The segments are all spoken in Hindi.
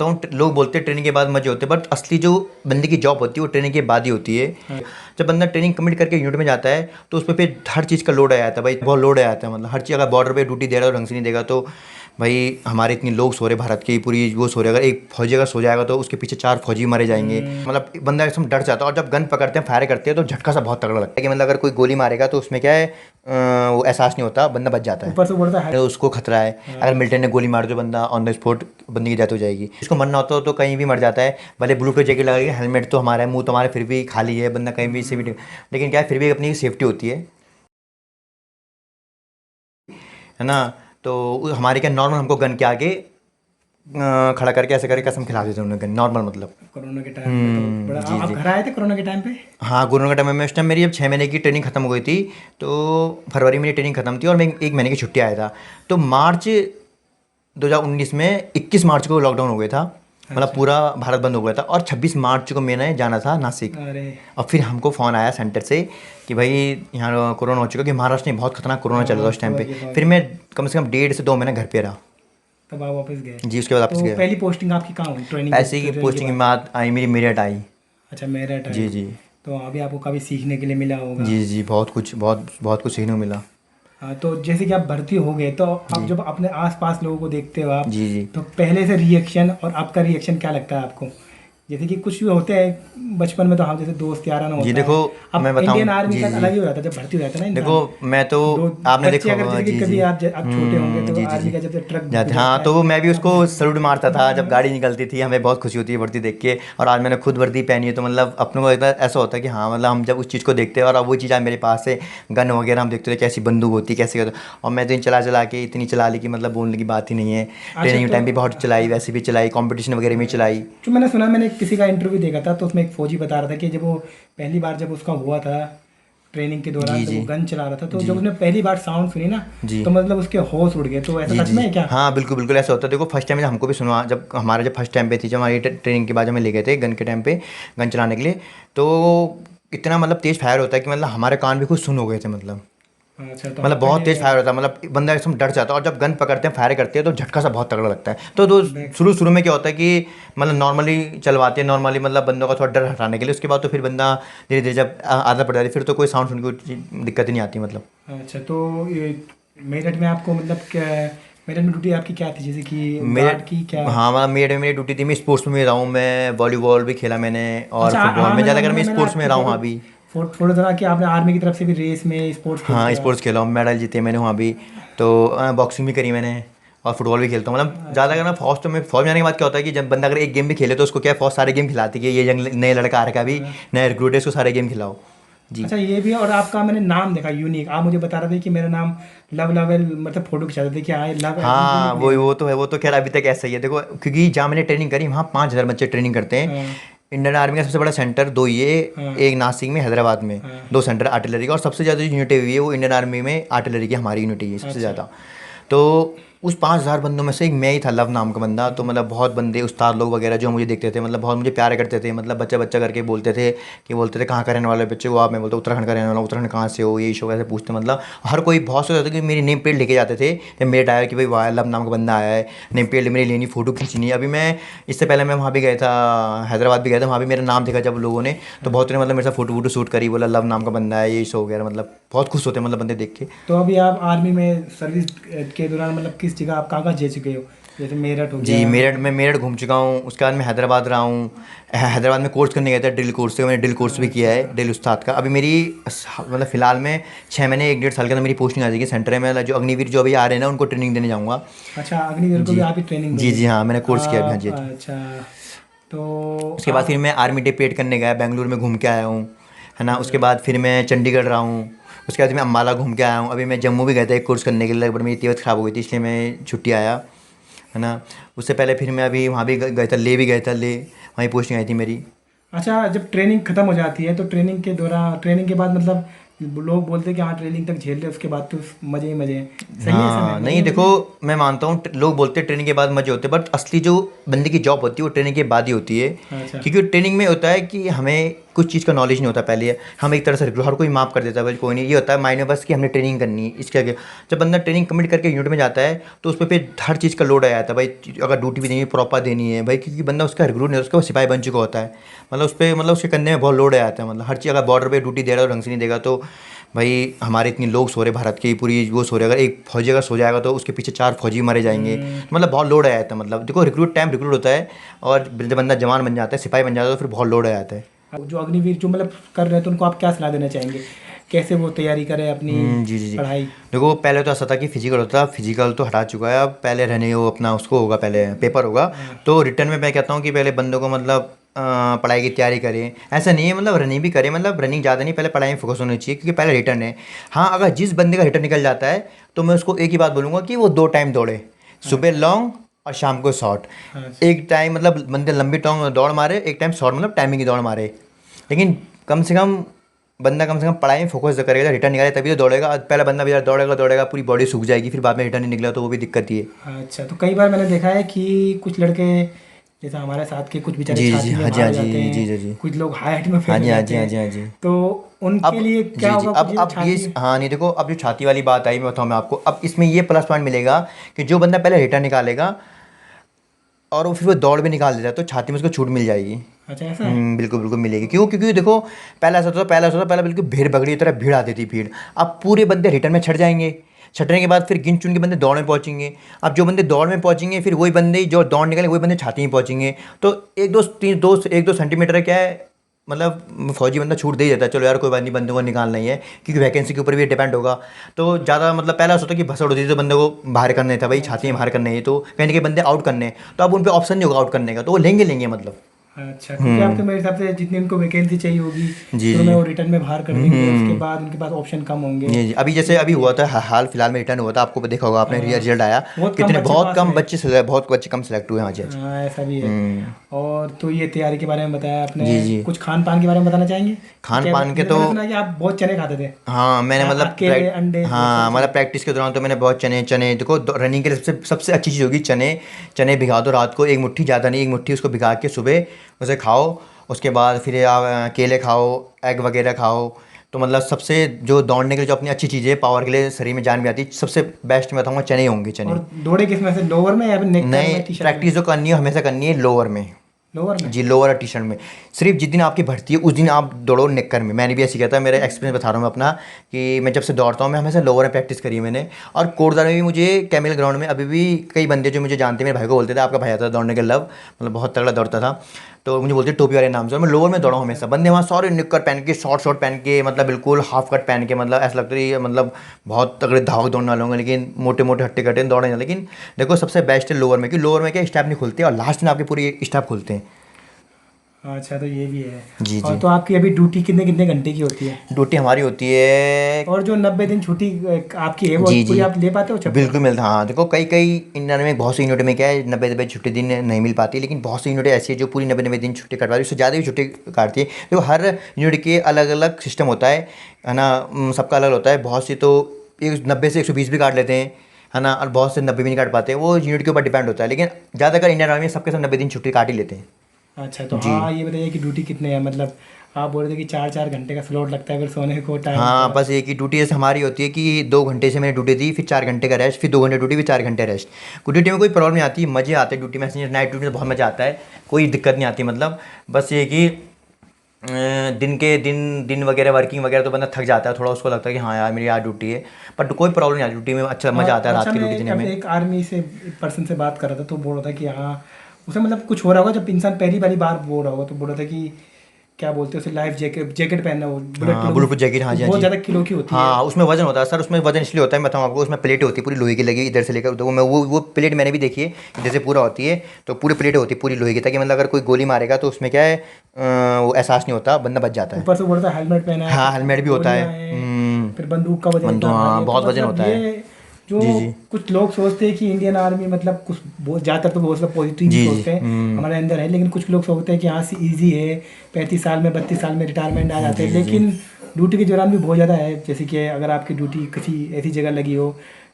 मानता हूँ लोग बोलते हैं ट्रेनिंग के बाद मजे होते हैं, बट असली जो बंदे की जॉब होती है वो ट्रेनिंग के बाद ही होती है। जब बंदा ट्रेनिंग कंप्लीट करके यूनिट में जाता है तो उस पर फिर हर चीज़ का लोड आ जाता है भाई, बहुत लोड आ जाता है। मतलब हर चीज़, अगर बॉर्डर पे ड्यूटी दे रहा है और ढंग से नहीं देगा तो भाई हमारे इतने लोग सो रहे, भारत की पूरी वो सो रहे, अगर एक फौजी अगर सो जाएगा तो उसके पीछे 4 फौजी मारे जाएंगे। मतलब बंदा एकदम डर जाता है। और जब गन पकड़ते हैं, फायर करते हैं तो झटका सा बहुत तगड़ा लगता है कि मतलब अगर कोई गोली मारेगा तो उसमें क्या है, वो एहसास नहीं होता, बंदा बच जाता है, ऊपर से बढ़ता है। तो उसको खतरा है। अगर मिलिट्री ने गोली मार दो, बंदा ऑन द स्पॉट बंदे की डेथ हो जाएगी। उसको मरना होता हो तो कहीं भी मर जाता है, भले ब्लूटूथ जैकेट लगाएगा, हेलमेट तो हमारा है, मुंह तो हमारा फिर भी खाली है, बंदा कहीं भी से भी, लेकिन क्या है फिर भी अपनी सेफ्टी होती है ना। तो हमारे क्या नॉर्मल हमको गन के आगे खड़ा करके ऐसे करके कसम खिला देते उन्होंने, नॉर्मल मतलब। कोरोना के टाइम पे तो बड़ा जी आप जी। घर आए थे कोरोना के टाइम पे? हाँ, कोरोना के टाइम में उस टाइम मेरी अब 6 महीने की ट्रेनिंग खत्म हो गई थी, तो फरवरी में मेरी ट्रेनिंग खत्म थी और मैं 1 महीने की छुट्टी आया था। तो मार्च 2019 में 21 मार्च को लॉकडाउन हो गया था, मतलब अच्छा। पूरा भारत बंद हो गया था। और 26 मार्च को मैंने जाना था नासिक। अरे और फिर हमको फ़ोन आया सेंटर से कि भाई यहाँ कोरोना हो चुका, कि महाराष्ट्र में बहुत खतरनाक कोरोना चल रहा था हाँ, उस टाइम समझ पे। गया समझ फिर गया। मैं कम से कम 1.5 से 2 महीने घर पे रहा। तब आप वापस गए? जी, उसके बाद वापस तो गया। पहली पोस्टिंग आपकी कहाँ हुई ट्रेनिंग के ऐसे ही ट्रेनिंग के पोस्टिंग की बाद? बात आई मेरी, मेरठ आई। अच्छा, मेरठ आई। जी जी। तो अभी आपको काफ़ी सीखने के लिए मिला होगा। जी जी, बहुत कुछ, बहुत बहुत कुछ सीखने को मिला। हाँ, तो जैसे कि आप भर्ती हो गए तो आप जी जब अपने आसपास लोगों को देखते हो आप, जी जी। तो पहले से रिएक्शन और आपका रिएक्शन क्या लगता है आपको? जैसे कि कुछ भी होते हैं बचपन में तो हम जैसे दोस्त याराना जी होता देखो, है। मैं अब बताऊं। इंडियन आर्मी जी का जी। अलग ही हो जाता है जब भर्ती हो जाता है ना देखो, इंसान। मैं तो, दो आपने बच्चे देखा अगर होगा। जैसे कि जी कभी जी। आप छोटे होंगे तो जी जी आर्मी जी। का जब ट्रक जाते, हाँ, जाता है तो मैं भी उसको आप सल्यूट मारता था जब गाड़ी निकलती थी, हमें बहुत खुशी होती है वर्दी देख के। और आज मैंने खुद वर्दी पहनी है तो मतलब अपने को एकदम ऐसा होता है कि हाँ, मतलब हम जब उस चीज़ को देखते हैं और अब वो चीज़ आज मेरे पास है, गन वगैरह हम देखते थे कैसी बंदूक होती है कैसे होता है। और मैं तो इन चला चला के इतनी चला ली कि मतलब बोलने की बात ही नहीं है। अच्छा ट्रेनिंग तो टाइम भी बहुत चलाई, वैसे भी चलाई, कंपटीशन वगैरह में चलाई। जो मैंने सुना, मैंने किसी का इंटरव्यू देखा था तो उसमें एक फौजी बता रहा था कि जब वो पहली बार जब उसका हुआ था ट्रेनिंग के दौरान जी जब जी वो गन चला रहा था तो जी जब उसने पहली बार साउंड सुनी ना, जी तो मतलब उसके होश उड़ गए। तो ऐसा जी सच जी। में है क्या? हाँ, बिल्कुल बिल्कुल ऐसा होता है। देखो, फर्स्ट टाइम हमको भी सुना, जब हमारे जब फर्स्ट टाइम पे थी, जब हमारी ट्रेनिंग के बाद हमें ले गए थे गन के टाइम पे, गन चलाने के लिए, तो इतना मतलब तेज़ फायर होता है कि मतलब हमारे कान भी खुद सुन हो गए थे। अच्छा, तो मतलब आप बहुत पहले तेज़ फायर होता है, मतलब बंदा एकदम डर जाता है। और जब गन पकड़ते हैं, फायर करते हैं तो झटका सा बहुत तगड़ा लगता है। तो बैक शुरू शुरू में क्या होता है कि मतलब नॉर्मली चलवाते हैं, नॉर्मली मतलब बंदों का थोड़ा डर हटाने के लिए। उसके बाद तो फिर बंदा धीरे धीरे जब आदत पड़ जाती है फिर तो कोई साउंड सुन के कोई दिक्कत ही नहीं आती मतलब। अच्छा, तो ये मेरठ में आपको मतलब क्या, मेरठ में ड्यूटी आपकी क्या थी, जैसे कि मेरे, गार्ड की क्या? हाँ, मतलब मेरी ड्यूटी थी, मैं स्पोर्ट्स में भी रहा हूँ, मैं वॉलीबॉल भी खेला मैंने, और अच्छा, फुटबॉल हाँ, में, मैंने ज़्यादातर मैंने मैं मैंने स्पोर्ट्स में आपकी रहा हूँ फोटो वहाँ भी। फोटो देखा कि आपने आर्मी की तरफ से भी रेस में स्पोर्ट्स हाँ, खेलते हो आप। स्पोर्ट्स खेला हूँ, मेडल जीते मैंने वहाँ भी। तो बॉक्सिंग भी करी मैंने, और फुटबॉल भी खेलता हूँ। मतलब ज़्यादा अच्छा अगर मैं फौज, तो मैं फौज में जाने के बाद क्या होता है कि जब बंदा अगर एक गेम भी खेले तो उसको क्या है, फौज सारे गेम खिलाती है कि ये यंग नए लड़का आ रखा भी, हाँ। नया रिक्रूट है, इसको सारे गेम खिलाओ। जी। अच्छा, ये भी है। और आपका मैंने नाम देखा यूनिक, आप मुझे बता रहे थे कि मेरा नाम लव लेवल, मतलब फोटो खिंचा रहे थे कि आई लव, हाँ, यूनिक नेम है। वो तो है, वो तो खैर अभी तक ऐसा ही है। देखो, क्योंकि जहाँ मैंने ट्रेनिंग करी वहाँ 5,000 बच्चे ट्रेनिंग करते हैं। हाँ इंडियन आर्मी का सबसे बड़ा सेंटर दो ही है, हाँ एक नासिक में, हैदराबाद में। हाँ। 2 सेंटर आर्टिलरी का, और सबसे ज़्यादा जो यूनिटी हुई है वो इंडियन आर्मी में आर्टिलरी की हमारी यूनिटी है सबसे अच्छा। ज़्यादा। तो उस 5,000 बंदों में से एक मैं ही था, लव नाम का बंदा। तो मतलब बहुत बंदे उस्ताद लोग वगैरह जो मुझे देखते थे, मतलब बहुत मुझे प्यार करते थे, मतलब बच्चा बच्चा करके बोलते थे, कि बोलते थे कहाँ का रहने वाले बच्चे को आप, मैं बोलता उत्तराखंड का रहने वाला हूँ, उत्तराखंड कहाँ से हो, ये शो ऐसे पूछते। मतलब हर कोई, बहुत से होता कि मेरी नेम प्लेट लेके जाते थे जब मेट आया कि भाई वाह, लव नाम का बंदा आया है, नेम प्लेट मेरी लेनी, फ़ोटो खींचनी है। अभी मैं, इससे पहले मैं वहाँ भी गया था, हैदराबाद भी गया था, वहाँ भी मेरा नाम देखा जब लोगों ने, तो बहुत ने मतलब मेरे साथ फ़ोटो वोटो शूट करी, बोला लव नाम का बंदा है, ये शो वगैरह, मतलब बहुत खुश होते हैं मतलब बंदे देख के। तो अभी आप आर्मी में सर्विस के दौरान मतलब किस जगह आप कहाँ कहाँ जा चुके हो? जैसे मेरठ हो जी, गया। मेरठ घूम चुका हूँ, उसके बाद मैं हैदराबाद रहा हूँ। हैदराबाद में कोर्स करने गया था, ड्रिल कोर्स से, मैंने ड्रिल कोर्स भी किया अच्छा है, ड्रिल उस्ताद का। अभी मेरी मतलब फ़िलहाल में 6 महीने 1 डेढ़ साल के अंदर मेरी पोस्टिंग आ जाएगी सेंटर में। जो अग्निवीर जो अभी आ रहे हैं ना, उनको ट्रेनिंग देने जाऊँगा। अच्छा, अग्निवीर को भी जी आप ही ट्रेनिंग जी दोगे? जी। हाँ, मैंने कोर्स किया अभी, हाँ जी, हाँ जी। अच्छा, तो उसके बाद फिर मैं आर्मी डे पेड करने गया, बेंगलुरु में घूम के आया हूँ, है ना। उसके बाद फिर मैं चंडीगढ़ रहा हूँ। उसके बाद मैं अम्बाला घूम के आया हूँ। अभी मैं जम्मू भी गया था एक कोर्स करने के लिए, बट मेरी तबीयत ख़राब हो गई थी इसलिए मैं छुट्टी आया, है ना। उससे पहले फिर मैं अभी वहाँ भी गया था, ले भी गया था, ले वहीं पोस्टिंग आई थी मेरी। अच्छा, जब ट्रेनिंग खत्म हो जाती है तो ट्रेनिंग के दौरान, ट्रेनिंग के बाद मतलब लोग बोलते हैं कि हाँ ट्रेनिंग तक झेल ले, उसके बाद तो मजे ही मजे हैं। सही है, ऐसा हाँ, मजे नहीं ही देखो, मजे हैं। मैं मानता हूँ लोग बोलते हैं ट्रेनिंग के बाद मजे होते हैं, बट असली जो बंदे की जॉब होती है वो ट्रेनिंग के बाद ही होती है। अच्छा। क्योंकि ट्रेनिंग में होता है कि हमें कुछ चीज़ का नॉलेज नहीं होता पहले, हम एक तरह से हर कोई माफ़ कर देता है भाई कोई नहीं, ये होता है माइंड में बस कि हमने ट्रेनिंग करनी है इसके आगे। जब बंदा ट्रेनिंग कंप्लीट करके यूनिट में जाता है तो उस पर फिर हर चीज़ का लोड आ जाता है भाई, अगर ड्यूटी भी देनी है प्रॉपर देनी है भाई, क्योंकि बंदा उसका रिक्रूट नहीं, उसका वो सिपाही बन चुका होता है, मतलब उस पर मतलब उसके कंधे में बहुत लोड आ जाता है, मतलब हर चीज़। अगर बॉर्डर पर ड्यूटी दे रहा है और ढंग से नहीं देगा तो भाई हमारे इतने लोग सो रहे, भारत की पूरी वो सो रहे, अगर एक फौजी अगर सो जाएगा तो उसके पीछे 4 फौजी मारे जाएंगे, मतलब बहुत लोड आ जाता है। मतलब देखो रिक्रूट टाइम रिक्रूट होता है, और जब बंदा जवान बन जाता है सिपाही बन जाता है तो फिर बहुत लोड आ जाता है। अब जो अग्निवीर जो मतलब कर रहे हैं तो उनको आप क्या सलाह देना चाहेंगे, कैसे वो तैयारी करें अपनी जी जी जी। पढ़ाई? देखो पहले तो ऐसा था कि फिजिकल होता था, फिजिकल तो हटा चुका है, अब पहले रहने वो अपना उसको होगा, पहले पेपर होगा। तो रिटर्न में मैं कहता हूँ कि पहले बंदों को मतलब पढ़ाई की तैयारी करें, ऐसा नहीं है मतलब रनिंग भी करें, मतलब रनिंग ज़्यादा नहीं, पहले पढ़ाई में फोकस होनी चाहिए क्योंकि पहले रिटर्न है। हाँ अगर जिस बंदे का रिटर्न निकल जाता है तो मैं उसको एक ही बात बोलूँगा कि वो 2 टाइम दौड़े, सुबह लॉन्ग और शाम को शॉर्ट। एक टाइम मतलब बंदे लंबी दौड़ मारे, एक टाइम शॉर्ट मतलब टाइमिंग की दौड़ मारे, लेकिन कम से कम बंदा कम से कम पढ़ाई में फोकस तो करेगा, रिटर्न निकाले तभी तो दौड़ेगा। पहला बंदा बेचारा दौड़ेगा दौड़ेगा पूरी बॉडी सूख जाएगी, फिर बाद में रिटर्न नहीं निकला तो वो भी दिक्कत ही है। अच्छा, तो कई बार मैंने देखा है कि कुछ लड़के जैसे हमारे साथ के कुछ बेचारे जी जी जी, छाती में हाँ जी भार हाँ हो जी जाते जी हैं, जी जी। कुछ लोग हाइट में हाँ फेल हो जी हाँ जाते जी हाँ जी हैं, हाँ जी। तो उनके अब लिए क्या जी जी, होगा कुछ अब ये छाती? हाँ नहीं देखो, अब जो छाती वाली बात आई मैं बताऊँ मैं आपको, अब इसमें ये प्लस पॉइंट मिलेगा कि जो बंदा पहले रिटर्न निकालेगा और वो फिर वो दौड़ भी निकाल देता है तो छाती में उसको छूट मिल जाएगी। अच्छा, ऐसा है? बिल्कुल बिल्कुल मिलेगी, क्यों? क्योंकि देखो पहला बिल्कुल भीड़ बकरी की तरह भीड़ आती थी भीड़, अब पूरे बंदे रिटर्न में छट जाएंगे, छटने के बाद फिर गिन चुन के बंदे दौड़ में पहुंचेंगे। अब जो बंदे दौड़ में पहुंचेंगे फिर वही बंदे जो दौड़ निकले वही बंदे छाती में पहुंचेंगे, तो एक दो सेंटीमीटर क्या है, मतलब फौजी बंदा छूट दे ही देता है, चलो यार कोई बात नहीं बंदे को निकालना ही है क्योंकि वैकेंसी के ऊपर भी डिपेंड होगा। तो ज़्यादा मतलब पहला सोचा कि भसड़ होती थी तो बंदे को बाहर करने था भाई, छाती में बाहर करने है तो कहीं ना कहीं बंदे आउट करने हैं, तो अब उन पर ऑप्शन नहीं होगा आउट करने का, तो वो लेंगे मतलब। अच्छा, क्योंकि आपके मेरे हिसाब से जितनी उनको वैकेंसी चाहिए होगी जी शुरू जी। में वो रिटर्न में बाहर कर देंगे, उसके बाद उनके पास ऑप्शन कम होंगे। जी जी, अभी जैसे अभी हुआ था हाल फिलहाल में रिटर्न हुआ था, आपको देखा होगा आपने हाँ, रिजल्ट आया, बहुत कम कितने बच्चे बहुत पास कम हुए। बच्चे बहुत बच्चे कम सेलेक्ट हुए। हाँ जी हाँ जी। हाँ, ऐसा भी है। हम्म, और तो ये तैयारी के बारे में बताया आपने, जी जी। कुछ खान पान के बारे में बताना चाहेंगे कि खान क्या? पान के तो मैंने सुना है कि आप बहुत चने खाते थे। हाँ मैंने मतलब केले, अंडे, बहुत सारी हाँ मतलब चीज़ें। प्रैक्टिस के दौरान तो मैंने बहुत चने चने देखो रनिंग के लिए सबसे सबसे अच्छी चीज़ होगी चने। चने भिगा दो रात को, एक मुट्ठी ज़्यादा नहीं, एक मुट्ठी उसको भिगा के सुबह उसे खाओ, उसके बाद फिर आप केले खाओ, एग वगैरह खाओ। तो मतलब सबसे जो दौड़ने के लिए जो अपनी अच्छी चीज़ है पावर के लिए शरीर में जान भी आती है, सबसे बेस्ट मैं बताऊँगा चने ही होंगे और चने। दौड़े किस में से, लोअर में या फिर नेकर नए में, टी शर्ट में? प्रैक्टिस जो करनी है हमेशा करनी है लोअर में। लोअर में। जी लोअर और टी शर्ट में। सिर्फ जिस दिन आपकी भर्ती है उस दिन आप दौड़ो नेकर में, मैंने भी ऐसे किया था, मेरा एक्सपीरियंस बता रहा हूँ मैं अपना कि मैं जब से दौड़ता हूँ मैं हमेशा लोअर में प्रैक्टिस करी है मैंने। और कोटद्वार में भी मुझे कैमिल ग्राउंड में अभी भी कई बंदे जो मुझे जानते हैं मेरे भाई को बोलते थे आपका भाई आता था दौड़ने के लव, मतलब बहुत तगड़ा दौड़ता था, तो मुझे बोलते टोपी वाले नाम से। और मैं लोअर में दौड़ा हूँ हमेशा, बंदे वहाँ सारे निक्कर पहन के शॉर्ट शॉर्ट पहन के मतलब बिल्कुल हाफ कट पहन के, मतलब ऐसा लगता है मतलब बहुत तगड़े धावक दौड़ने वाले होंगे, लेकिन मोटे मोटे हट्टे कट्टे दौड़े, लेकिन देखो सबसे बेस्ट है लोअर में, क्योंकि लोअर में क्या स्टेप नहीं खुलते और लास्ट में आपके पूरी स्टेप खुलते हैं। अच्छा, तो ये भी है। जी और जी। तो आपकी अभी ड्यूटी कितने कितने घंटे की होती है? ड्यूटी हमारी होती है और जो 90 दिन छुट्टी आपकी है वो जी पूरी जी आप ले पाते हो छत पर? बिल्कुल मिलता। हाँ देखो कई कई इंडिया में बहुत सी यूनिट में क्या है 90 छुट्टी दिन नहीं मिल पाती, लेकिन बहुत सी यूनिट ऐसी है जो पूरी 90 दिन छुट्टी काटवा रही है, उससे ज़्यादा भी छुट्टी काटती है। देखो हर यूनिट के अलग अलग सिस्टम होता है ना, सबका अलग होता है। बहुत सी तो 90 से 120 भी काट लेते हैं है ना, और बहुत से 90 भी नहीं काट पाते, वो यूनिट के ऊपर डिपेंड होता है, लेकिन ज़्यादातर इंडियन आर्मी में सबके सब 90 दिन छुट्टी काट ही लेते हैं। अच्छा, तो जी हाँ, ये बताइए कि ड्यूटी कितने हैं, मतलब आप बोल रहे थे कि 4-4 घंटे का स्लॉट लगता है, फिर सोने को टाइम हाँ थोड़ा। बस एक ही ड्यूटी जैसे हमारी होती है कि 2 घंटे से मैंने ड्यूटी दी, फिर 4 घंटे का रेस्ट, फिर 2 घंटे ड्यूटी, फिर 4 घंटे रेस्ट। कोई ड्यूटी में कोई प्रॉब्लम नहीं आती, मज़े आते हैं ड्यूटी में, ऐसे नाइट ड्यूटी में बहुत मज़ा आता है, कोई दिक्कत नहीं आती। मतलब बस ये कि दिन के दिन वगैरह वर्किंग वगैरह तो बंदा थक जाता है थोड़ा, उसको लगता है कि हाँ यार मेरी यार ड्यूटी है, बट कोई प्रॉब्लम नहीं आती ड्यूटी में, अच्छा मज़ा आता है रात अच्छा, की ड्यूटी मैं देने अब में। एक आर्मी से पर्सन से बात कर रहा था तो बोल रहा था कि हाँ, उसे मतलब कुछ हो रहा होगा जब इंसान पहली पहली बार बोल रहा होगा, तो बोल रहा था कि क्या बोलते हैं उसे, लाइफ जैकेट जैकेट पहनना, वो बुलेट हाँ प्रूफ, बुलेट जैकेट, हाँ वो जी हाँ बहुत जी। ज़्यादा किलो की होती है। हाँ उसमें वजन होता है सर, उसमें वजन इसलिए होता है मैं बताऊँ आपको, उसमें प्लेटें होती है पूरी लोहे की लगी इधर से लेकर, तो वो प्लेट मैंने भी देखी है जैसे पूरा होती है, तो पूरी प्लेटें होती है पूरी लोहे की, ताकि मतलब अगर कोई गोली मारेगा तो उसमें क्या है वो एहसास नहीं होता, बंदा बच जाता है। ऊपर से बोल रहा था हेलमेट पहना है, हाँ फिर हेलमेट भी होता है। गोलियाँ हैं, फिर बंदूक का वजन बंदू इतना भारी हाँ है, तो बहुत वजन मतलब होता है। ये जो जी जी कुछ लोग सोचते हैं कि इंडियन आर्मी मतलब कुछ बहुत ज़्यादातर तो बहुत सब पॉजिटिव ही जी जी। सोचते हैं हमारे अंदर है, लेकिन कुछ लोग सोचते हैं कि हाँ से ईजी है, 35 साल में 32 साल में रिटायरमेंट आ जाते जी हैं, जी जी। लेकिन ड्यूटी के दौरान भी बहुत ज़्यादा है, जैसे कि अगर आपकी ड्यूटी किसी ऐसी जगह लगी हो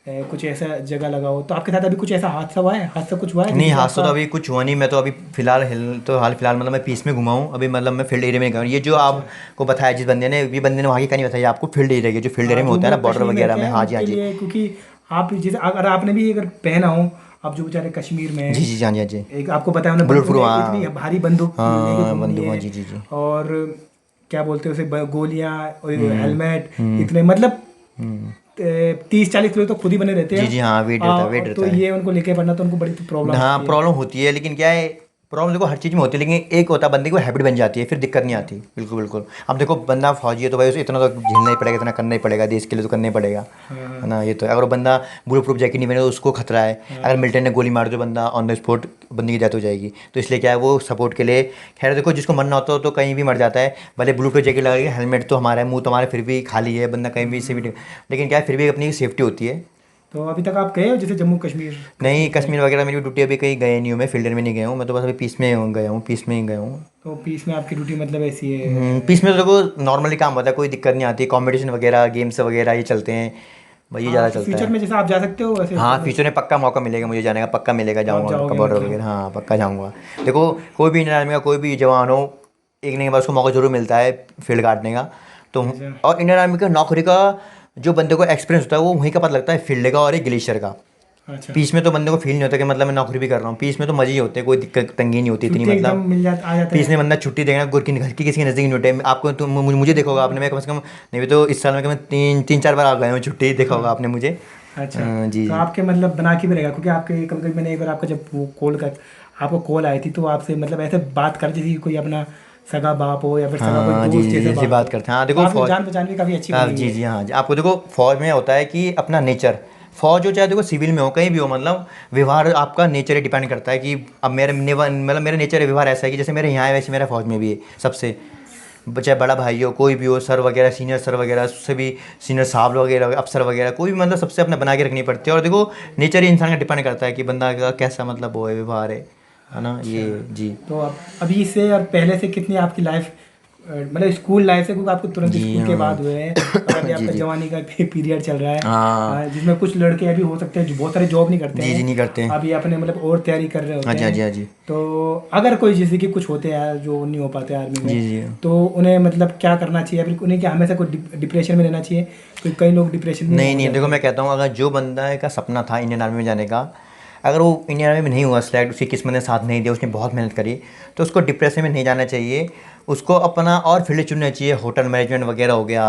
कुछ ऐसा जगह लगाओ। तो आपके साथ अभी कुछ ऐसा हादसा हुआ है? हादसा कुछ हुआ है नहीं, जिससे हादसा तो आपका? अभी कुछ हुआ नहीं। मैं तो अभी हाल फिलहाल मतलब मैं पीस में घुमा हूँ अभी, मतलब मैं फील्ड एरिया में गया हूँ। ये जो अच्छा। आपको बताया जिस बंदे ने, ये बंदे ने वहाँ की कहानी बताई आपको, फील्ड एरिया की, जो फील्ड हाँ, एरिया में जो होता है ना मतलब बॉर्डर कश्मीर में वगैरह रहते में। हैं हाँ जी, हाँ उनके जी। लिए, क्योंकि आप जैसे अगर आपने भी अगर पहना हो, अब जो बेचारे कश्मीर में जी हैं, जी, हाँ जी, हाँ जी। एक आपको पता है उन्हें बुलेट प्रूफ, उन्हें इतनी हाँ। भारी बंदूक लेके हाँ, घूमनी बंदूक, हाँ है, जी, जी, जी। और क्या बोलते हैं उसे, गोलियां और हम्म। हेलमेट, हम्म। इतने मतलब हम्म। 30-40 किलो तो खुद ही बने रहते जी हैं। जी, हाँ, वेट रहता है, वेट तो रहता है। ये उनको लेके पड़ना तो उनको बड़ी प्रॉब्लम हाँ, आती है। प्रॉब्लम होती है, लेकिन क्या है, प्रॉब्लम देखो हर चीज़ में होती है, लेकिन एक होता है बंदे की वो हैबिट बन जाती है, फिर दिक्कत नहीं आती। बिल्कुल बिल्कुल। अब देखो बंदा फौजी है तो भाई उसे इतना तो झेलना ही पड़ेगा, इतना करना ही पड़ेगा, देश के लिए तो करना ही पड़ेगा। है हाँ ना, ये तो है। अगर वो बंदा बुलेट प्रूफ जैकेट नहीं पहने तो उसको खतरा है। अगर हाँ। मिलिटेंट ने गोली मार दो बंदा ऑन द स्पॉट बंदे की डेथ हो जाएगी। तो इसलिए क्या है, वो सपोर्ट के लिए, खैर देखो जिसको मरना होता हो तो कहीं भी मर जाता है। भले ब्लू प्रूफ जैकेट लगाएगा, हेलमेट तो हमारा है, मुंह तो हमारा फिर भी खाली है, बंदा कहीं भी से भी, लेकिन क्या है फिर भी अपनी सेफ्टी होती है। तो अभी तक आप गए हो जैसे जम्मू कश्मीर? नहीं, कश्मीर गए? कश्मीर वगैरह मेरी ड्यूटी अभी कहीं गए नहीं हूँ, मैं फील्ड में नहीं गया हूँ, मैं तो बस अभी पीस में गया हूँ, पीस में ही गया हूँ। तो पीस में आपकी ड्यूटी मतलब ऐसी है? पीस में तो देखो नॉर्मली काम होता है, कोई दिक्कत नहीं आती, कंपटीशन वगैरह गेम्स वगैरह ये चलते हैं, भाई ये हाँ, ज़्यादा चलता फ्यूचर है। में जैसे आप जा सकते हो वैसे हाँ, मतलब। फ्यूचर में पक्का मौका मिलेगा मुझे जाने का, पक्का मिलेगा, तो आप जाऊँगा मैं पक्का जाओगे बॉर्डर मतलब? वगैरह, हाँ पक्का जाऊँगा। देखो कोई भी इंडियन आर्मी का कोई भी जवान हो, एक नहीं के बाद उसको मौका जरूर मिलता है फील्ड काटने का। तो अच्छा और इंडियन आर्मी का नौकरी का जो बंदे को एक्सपीरियंस होता है वो वहीं का पता लगता है, फील्ड का और एक ग्लेशियर का। अच्छा। पीस में तो बंदे को फील नहीं होता कि मतलब मैं नौकरी भी कर रहा हूँ, पीस में तो मजे ही होते हैं, कोई दिक्कत तंगी नहीं होती इतनी, छुट्टी एकदम मतलब मिल जाता आ जाता पीस है। में बंदा छुट्टी देगा गुर की घर की किसी के नज़दीक नहीं होते। आपको तो मुझे देखा होगा आपने, मैं कम से कम नहीं भी तो इस साल में कम से कम तीन तीन चार बार आ गया हूँ छुट्टी, देखा होगा हाँ। आपने मुझे। अच्छा। जी तो जी। आपके मतलब बना के भी रहेगा, क्योंकि आपके कभी कभी मैंने एक बार आपका जब वो कॉल कर, आपको कॉल आई थी तो आपसे मतलब ऐसे बात कर जैसे कि कोई अपना सगा बाप हो या फिर सगा कोई हाँ जी दोस्त जी जी, जैसे ऐसी बात बात हो। करते हैं। हाँ तो देखो आपकी फौज, जान पहचान भी काफ़ी अच्छी बनी हाँ हुई जी है। जी, हाँ जी, आपको देखो फौज में होता है कि अपना नेचर, फौज हो चाहे देखो सिविल में हो कहीं भी हो, मतलब व्यवहार आपका नेचर डिपेंड करता है कि अब मतलब मेरा नेचर व्यवहार ऐसा है कि जैसे मेरे यहाँ है वैसे मेरा फौज में भी है सबसे, चाहे बड़ा भाई हो कोई भी हो, सर वगैरह सीनियर सर वगैरह, उससे भी सीनियर साहब वगैरह अफसर वगैरह, कोई भी मतलब सबसे अपने बना के रखनी पड़ती है। और देखो नेचर ही इंसान का डिपेंड करता है कि बंदा का कैसा मतलब वो है, व्यवहार है ना, अच्छा। ये जी। तो अब अभी से और पहले से कितनी आपकी लाइफ, मतलब स्कूल लाइफ से, क्योंकि आपको तुरंत जी स्कूल के हाँ। बाद हुए हैं, और अभी जी आपका जी। जवानी का पीरियड चल रहा है, हाँ। जिसमें कुछ लड़के अभी हो सकते हैं जो बहुत सारे जॉब नहीं करते जी जी, हैं, नहीं करते। अभी अपने मतलब और तैयारी कर रहे हाँ होते जी, हाँ हैं। जी, हाँ जी। तो अगर कोई जैसे कि कुछ होते हैं जो नहीं हो पाते आर्मी में, जी जी। तो उन्हें मतलब क्या करना चाहिए? फिर उन्हें क्या हमेशा कोई डिप्रेशन में रहना चाहिए? क्योंकि कई लोग डिप्रेशन में नहीं हो नहीं, जाते देखो हैं। मैं कहता हूँ अगर जो बंदा का सपना था इंडियन आर्मी में जाने का, अगर वो इंडियन आर्मी में नहीं हुआ सिलेक्ट, उसकी किस्मत ने साथ नहीं दिया, उसने बहुत मेहनत करी, तो उसको डिप्रेशन में नहीं जाना चाहिए। उसको अपना और फील्ड चुनना चाहिए, होटल मैनेजमेंट वगैरह हो गया,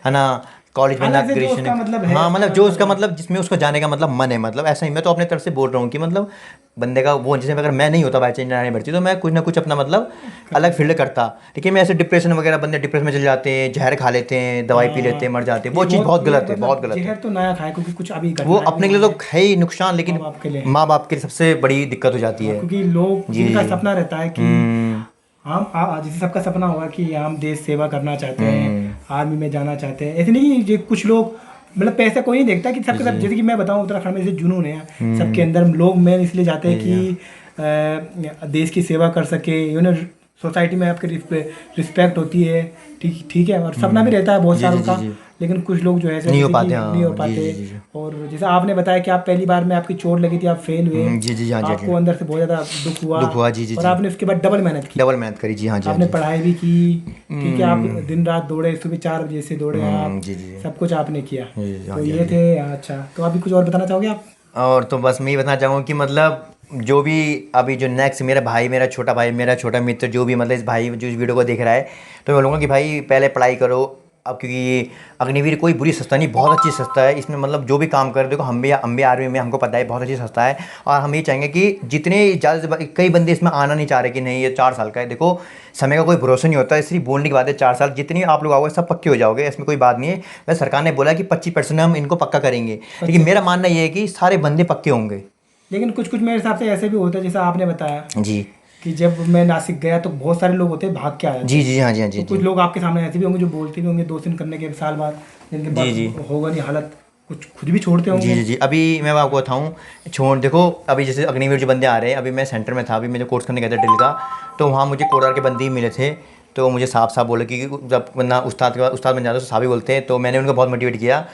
है ना, कॉलेज में ना अलग से जो ग्रेजुएशन। उसका मतलब है, हाँ उसका मतलब जो मतलब उसका है। मतलब जिसमें उसको जाने का मतलब मन है, मतलब ऐसा ही मैं तो अपने तरफ से बोल रहा हूँ कि मतलब बंदे का वो, जैसे अगर मैं नहीं होता बाई चांस इंडियन आर्मी भर्ती तो मैं कुछ ना कुछ अपना मतलब अलग करते फील्ड हैं। करता। लेकिन मैं ऐसे डिप्रेशन वगैरह, बंदे डिप्रेशन में चले जाते हैं, जहर खा लेते हैं, दवाई पी लेते हैं, हाँ, मर जाते हैं, ये वो चीज़ बहुत बहुत ये गलत है, बहुत मतलब गलत है। जहर तो नया खाए, क्योंकि कुछ अभी वो घटनाएं भी अपने के हुई लिए हैं तो है ही नुकसान, माँ लेकिन बाप के लिए। माँ बाप के लिए सबसे बड़ी दिक्कत हो जाती हाँ, है। क्योंकि लोग जी जिनका जी। सपना रहता है कि हम्म। हम जैसे सबका सपना होगा कि हम देश सेवा करना चाहते हैं, हम्म। आर्मी में जाना चाहते हैं, ऐसे नहीं कि कुछ लोग मतलब पैसा कोई नहीं देखता कि जी सबके जी। सब, जैसे कि मैं बताऊं उत्तराखंड में जैसे जुनून है सबके हम्म। अंदर, लोग मेन इसलिए जाते हैं जी जी। कि देश की सेवा कर सके, सोसाइटी में आपकी रिस्पेक्ट होती है, ठीक ठीक है, और सपना भी रहता है बहुत जी जी सारों जी का। जी। लेकिन कुछ लोग जो है ऐसे नहीं हो जैसे कि पाते, नहीं हो हाँ जी पाते। जी जी जी। और जैसे आपने बताया कि आप पहली बार में आपकी चोट लगी थी, आप फेल हुए, जी जी, हाँ जी, हाँ जी। आपको अंदर से बहुत ज़्यादा दुख हुआ, दुख हुआ, जी जी और जी। आपने उसके बाद डबल मेहनत की, डबल मेहनत करी, जी हाँ जी, हाँ आपने जी। पढ़ाई भी की, ठीक है, आप हम्म। दिन रात दौड़े, सुबह 4 बजे से दौड़े आप, जी जी जी। सब कुछ आपने किया। जी जी, हाँ तो जी, हाँ ये जी। थे। अच्छा, तो अभी कुछ और बताना चाहोगे आप? और तो बस मैं ये बताना चाहूँगा कि मतलब जो भी अभी जो नेक्स्ट मेरा भाई, मेरा छोटा भाई, मेरा छोटा मित्र जो भी मतलब इस भाई जो इस वीडियो को देख रहा है, तो मैं बोलूँगा कि भाई पहले पढ़ाई करो। अब क्योंकि ये अग्निवीर कोई बुरी संस्था नहीं, बहुत अच्छी संस्था है, इसमें मतलब जो भी काम कर, देखो हम भी आर्मी में, हमको पता है बहुत अच्छी संस्था है। और हम ये चाहेंगे कि जितने ज़्यादा से कई बंदे इसमें आना नहीं चाह रहे कि नहीं ये 4 साल का है, देखो समय का कोई भरोसा नहीं होता है, सिर्फ बोलने की बात है। 4 साल जितनी आप लोग आओगे सब पक्के हो जाओगे, इसमें कोई बात नहीं है। वैसे सरकार ने बोला कि 25% हम इनको पक्का करेंगे, लेकिन मेरा 25। मानना ये है कि सारे बंदे पक्के होंगे। लेकिन कुछ कुछ मेरे हिसाब से ऐसे भी होता है जैसा आपने बताया जी कि जब मैं नासिक गया तो बहुत सारे लोग होते हैं भाग के आ जाते जी हैं। जी, हाँ जी, हाँ जी तो कुछ जी। लोग आपके सामने ऐसे भी होंगे जो बोलते भी होंगे 2 दिन करने के साल बाद, जिनके जी पास जी होगा नहीं हालत, कुछ खुद भी छोड़ते जी होंगे। जी जी। अभी मैं आपको बताऊँ, छोड़ देखो, अभी जैसे अग्निवीर जो बंदे आ रहे हैं, अभी मैं सेंटर में था, अभी मैं जो कोर्स करने गया था ड्रिल का, तो वहाँ मुझे कोडार के बंदे ही मिले थे। तो मुझे साफ साफ बोले कि जब बंदा उस्ताद के बाद उस्ताद बन जाता है तो साहब ही बोलते हैं, तो मैंने उनको बहुत मोटिवेट किया।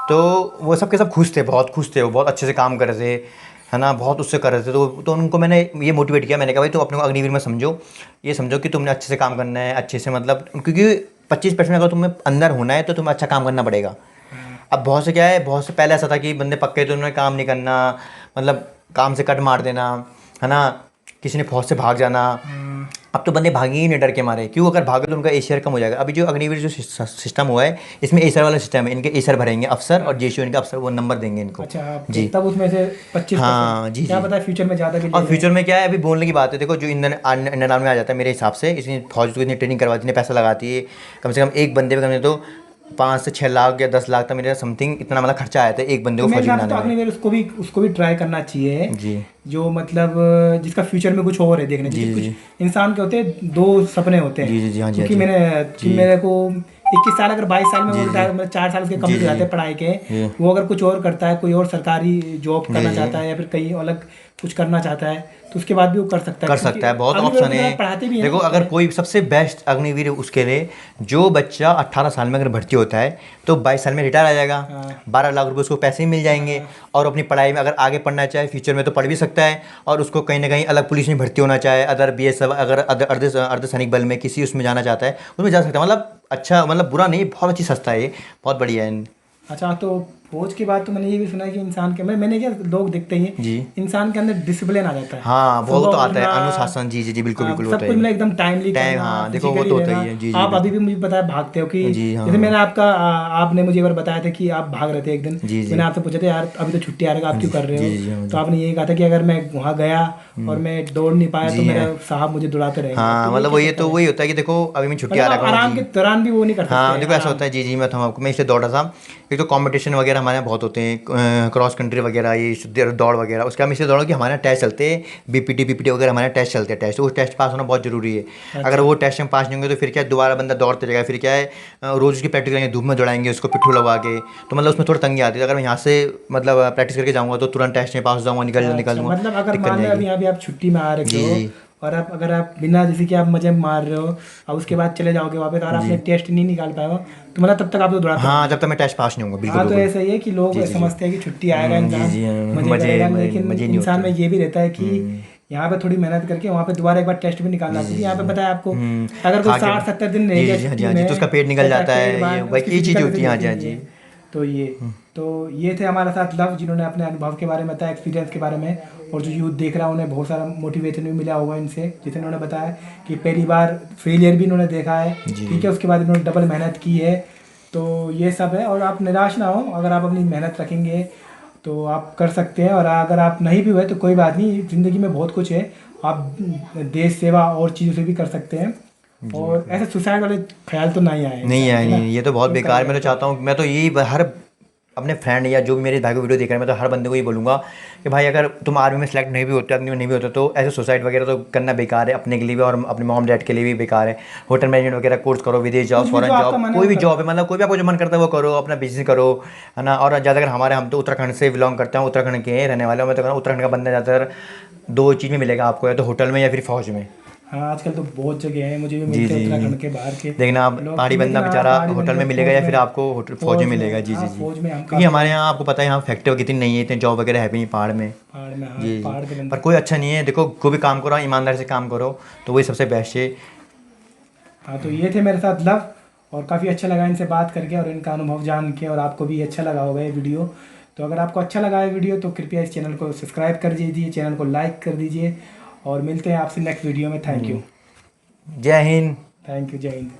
तो वो सब के सब खुश थे, बहुत खुश थे, वो बहुत अच्छे से काम कर रहे थे, है ना, बहुत उससे कर रहे थे। तो उनको मैंने ये मोटिवेट किया, मैंने कहा भाई तुम अपने को अग्निवीर में समझो, ये समझो कि तुमने अच्छे से काम करना है, अच्छे से मतलब, क्योंकि 25% अगर तुम्हें अंदर होना है तो तुम्हें अच्छा काम करना पड़ेगा। अब बहुत से क्या है, बहुत से पहले ऐसा था कि बंदे पक्के तो उन्होंने काम नहीं करना, मतलब काम से कट मार देना, है ना, किसी ने फौज से भाग जाना। अब तो बंदे भागेंगे ही नहीं डर के मारे, क्यों, अगर भागे तो उनका एशियर कम हो जाएगा। अभी जो अग्निवीर जो सिस्टम हुआ है, इसमें एशियर वाला सिस्टम है, इनके एशियर भरेंगे अफसर, और जेसीओ इनका अफसर वो नंबर देंगे इनको। अच्छा, जी तब उसमें से 25%। हाँ जी क्या जी। पता फ्यूचर में ज़्यादा भी ले और लें। फ्यूचर में क्या है, अभी बोलने की बात है, देखो जो इंडियन आर्मी में आ जाता है मेरे हिसाब से, इसने फौज को इतनी ट्रेनिंग करवाती है, इतने पैसा लगाती है, कम से कम एक बंदे पे कम तो 5 से 6 लाख या 10 लाख तक मेरे समथिंग इतना मतलब खर्चा आया था एक बंदे तो को मेरे फौजी हिसाब से तो बनाने में। अग्निवीर उसको भी ट्राई करना चाहिए, जी जो मतलब जिसका फ्यूचर में कुछ और है देखने। जी जैसे जी कुछ इंसान के होते हैं, दो सपने होते जी हैं। जी जी हाँ जी हाँ क्योंकि जी कि जी मेरे को 21 साल, अगर 22 साल में वो जी जी रिटायर, मतलब 4 साल उसके जी कंप्लीट हो जी जाते हैं पढ़ाई के, जी वो अगर कुछ और करता है, कोई और सरकारी जॉब जी करना जी चाहता है या फिर कहीं अलग कुछ करना चाहता है, तो उसके बाद भी वो कर सकता है। कर क्योंकि सकता है, बहुत अग्निवीर ऑप्शन की तरह है। पढ़ाते भी हैं देखो ना। अगर कोई सबसे बेस्ट अग्निवीर उसके लिए, जो बच्चा 18 साल में अगर भर्ती होता है तो 22 साल में रिटायर आ जाएगा, हाँ 12 लाख रुपए उसको पैसे ही मिल जाएंगे, और अपनी पढ़ाई में अगर आगे पढ़ना चाहे फ्यूचर में तो पढ़ भी सकता है, और उसको कहीं ना कहीं अलग पुलिस में भर्ती होना चाहे, अदर बीएसएफ, अगर अर्धसैनिक बल में किसी उसमें जाना चाहता है उसमें जा सकता है। मतलब अच्छा, मतलब बुरा नहीं, बहुत अच्छी संस्था है ये, बहुत बढ़िया है। अच्छा, तो फौज की बात तो मैंने ये भी सुना है कि इंसान के, मैंने क्या, लोग देखते ही हैं, जी इंसान के अंदर डिसिप्लिन आ जाता है। हाँ वो तो सुबह आता है, उठना, अनुशासन, जी जी जी बिल्कुल बिल्कुल सब होता कुछ है। मतलब एकदम टाइमली टाइम, करना, हाँ देखो वो फिजिकली तो होता रहना। ही है, जी जी आप अभी बिल्कुल। भी मुझे बताया भागते हो कि, जी जैसे हाँ मैंने आपने मुझे एक बार बताया था कि आप भाग रहे थे एक दिन, जी तो जी मैंने आपसे पूछा था यार अभी तो छुट्टी आ रही है, आप जी क्यों कर रहे जी हो? जी हाँ तो जी आपने ये कहा था कि अगर मैं वहाँ गया और मैं दौड़ नहीं पाया तो जी मेरा हैं। साहब मुझे दौड़ाते रहेंगे। तो हाँ ये मतलब वो, क्या ये चक्कर तो है? वही होता है कि देखो अभी मैं छुट्टी आ मतलब रहा आप करूँगा आराम जी। के दौरान भी वो नहीं कर हाँ सकते देखो ऐसा आराम? होता है, जी जी मैं बताऊँ आपको, मैं इसलिए दौड़ा था, एक तो कंपटीशन वगैरह हमारे यहाँ बहुत होते हैं, क्रॉस कंट्री वगैरह, ये दौड़ वगैरह, उसके हम इसलिए दौड़ो कि हमारे यहाँ टेस्ट चलते हैं, बीपीटी पीपीटी वगैरह हमारे यहाँ टेस्ट चलते हैं, टेस्ट, तो उस टेस्ट पास होना बहुत जरूरी है। अगर अच्छा। वो टेस्ट में पास नहीं होंगे तो फिर क्या है, दोबारा बंदा दौड़ते जाएगा, फिर क्या है, रोज़ उसकी प्रैक्टिस करेंगे, धूप में दौड़ाएंगे उसको पिट्ठू लगा के, तो मतलब उसमें थोड़ी तंगी आती है। अगर मैं यहाँ से मतलब प्रैक्टिस करके जाऊँगा तो तुरंत टेस्ट में पास हो जाऊँगा, निकल अच्छा, दूँगा, मतलब अगर दिक्कत मान नहीं लो आएगी। अभी अभी आप छुट्टी में आ रखे जी हो, जी और आप अगर आप बिना, जैसे कि आप मजे मार रहे हो और उसके बाद चले जाओगे वापस और जी आपने टेस्ट नहीं निकाल पाए हो, तो मतलब तब तक आप तो दौड़ाते हाँ, रहेंगे। जब तक मैं टेस्ट पास नहीं होऊंगा, बिल्कुल हाँ, तो बिल्कुल। ऐसा ही है कि लोग जी जी जी समझते हैं कि छुट्टी आएगा जी इंसान जी मजे मजे करेगा, मजे लेकिन मजे नहीं इंसान होते। में ये भी रहता है कि यहाँ पे थोड़ी मेहनत करके वहाँ पे दोबारा एक बार टेस्ट भी निकालना जी चाहिए। जी क्योंकि यहाँ जी पे पता है आपको, अगर कोई खा के, 60-70 दिन रह जी गया जी जी हाँ जी छुट्टी हाँ जी, तो उसका में, पेट निकल कहता है जाता पेट है, ये बाहर, भाई उसकी ये चीज़ फिजिकल होती फिटनेस है, हाँ जी होती हाँ नहीं जी। है। तो ये थे हमारे साथ लव, जिन्होंने अपने अनुभव के बारे में बताया, एक्सपीरियंस के बारे में। और जो यूथ देख रहा है उन्हें बहुत सारा मोटिवेशन भी मिला होगा इनसे, जैसे इन्होंने बताया कि पहली बार फेलियर भी इन्होंने देखा है, जी ठीक है, उसके बाद इन्होंने डबल मेहनत की है। तो ये सब है, और आप निराश ना हो, अगर आप अपनी मेहनत रखेंगे तो आप कर सकते हैं। और अगर आप नहीं भी हुए तो कोई बात नहीं, ज़िंदगी में बहुत कुछ है, आप देश सेवा और चीज़ों से भी कर सकते हैं। और ऐसे सुसाइड वाले ख्याल तो नहीं आए नहीं इंसान है, के ना, नहीं, ये तो बहुत तो कर बेकार है। मैं तो लेते हैं। चाहता हूँ, मैं तो यही हर अपने फ्रेंड या जो भी मेरे भाई को वीडियो देख रहे हैं, मैं तो हर बंदे को ये बोलूँगा कि भाई अगर तुम आर्मी में सेलेक्ट नहीं भी होते, अग्नि में नहीं भी होते, तो ऐसे सुसाइड वगैरह तो करना बेकार है, अपने के लिए भी और अपने मॉम डैड के लिए भी बेकार है। होटल मैनेजमेंट वगैरह कोर्स करो, विदेश जाओ, कुछ भी जो फॉरेन आपका जॉब, मन है कोई वो भी करो। जॉब है, मतलब कोई भी आपको जो मन करता है वो करो, अपना बिजनेस करो, है ना। और ज़्यादा अगर हमारे, हम तो उत्तराखंड से बिलोंग करते हैं, उत्तराखंड के रहने वाले हो, मैं तो कहूँ उत्तराखंड का बंदा ज़्यादातर दो चीज़ में मिलेगा आपको, या तो होटल में या फिर फौज में। हाँ, आजकल तो बहुत जगह है, मुझे भी जी मिलते हैं जी जी उत्तराखंड के बाहर के देखना आप, लोग तो। पहाड़ी बंदा लेकिन हाँ, बेचारा पहाड़ी होटल बंदे में मिलेगा फौज या में, फिर आपको होटल फौज में मिलेगा। जी हाँ जी जी फौज में हम क्योंकि काफ़ी हमारे लोग यहाँ आपको पता है यहाँ फैक्ट्री कितनी नहीं है, इतने जॉब वगैरह है भी नहीं पहाड़ में। पहाड़ में, हाँ जी जी पहाड़ के बंदे। पर कोई अच्छा नहीं है, देखो कोई भी काम करो, ईमानदारी से काम करो, तो वही सबसे बेस्ट है। हाँ, तो ये थे मेरे साथ लव, और काफ़ी अच्छा लगा इनसे बात करके और इनका अनुभव जान के, और आपको भी अच्छा लगा होगा ये वीडियो। तो अगर आपको अच्छा लगा ये वीडियो तो कृपया इस चैनल को सब्सक्राइब कर दीजिए, चैनल को लाइक कर दीजिए, और मिलते हैं आपसे नेक्स्ट वीडियो में। Thank you. जय हिंद। थैंक यू, जय हिंद।